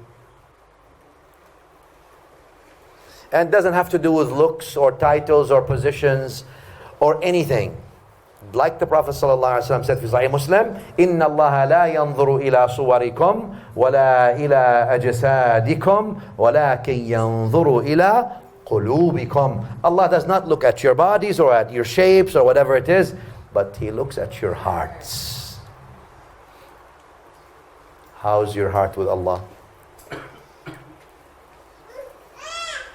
And it doesn't have to do with looks or titles or positions or anything. Like the Prophet ﷺ said in Sahih Muslim, إِنَّ اللَّهَ لَا يَنظُرُ إِلَى صُوَرِكُمْ وَلَا إِلَى أَجْسَادِكُمْ وَلَكِنْ يَنظُرُ إِلَى قُلُوبِكُمْ. Allah does not look at your bodies or at your shapes or whatever it is, but He looks at your hearts. How's your heart with Allah?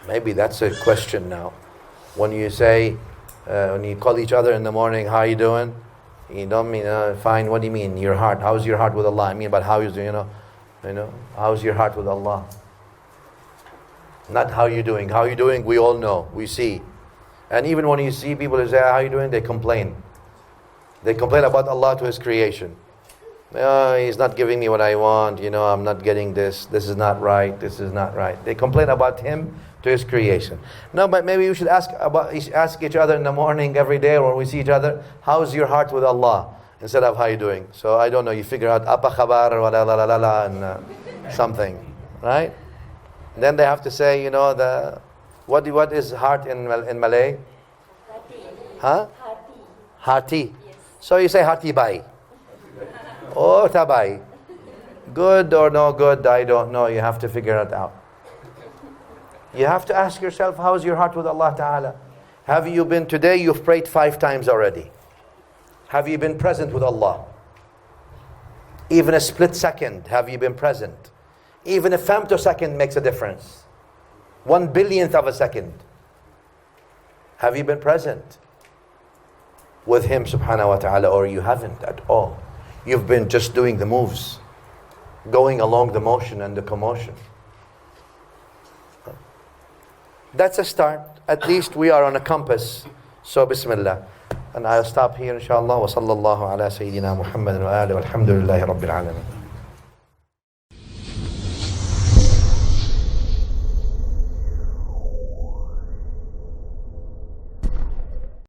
Maybe that's a question now. When you say, when you call each other in the morning, how are you doing? You don't mean, fine, what do you mean? Your heart, how's your heart with Allah? I mean about how you how's your heart with Allah? Not how you doing. How you doing, we all know, we see. And even when you see people who say, how you doing? They complain. They complain about Allah to His creation. Oh, He's not giving me what I want, I'm not getting this. This is not right, this is not right. They complain about Him to His creation. No, but maybe we should ask each other in the morning every day, or when we see each other, how's your heart with Allah? Instead of how you doing. So I don't know, you figure out apa khabar or la la la la la and something, right? And then they have to say, what is heart in Malay? Hati. Huh? Hati. Hati. So you say hati bai. Oh tabai. Good or no good, I don't know. You have to figure it out. You have to ask yourself, how's your heart with Allah Ta'ala? Have you been, today you've prayed 5 times already. Have you been present with Allah? Even a split second, have you been present? Even a femtosecond makes a difference. 1/1000th of a second. Have you been present with Him subhanahu wa ta'ala, or you haven't at all? You've been just doing the moves, going along the motion and the commotion. That's a start. At least we are on a compass. So Bismillah. And I'll stop here inshallah. Wa sallallahu ala Sayyidina Muhammad wa alihi walhamdulillahi rabbil alamin.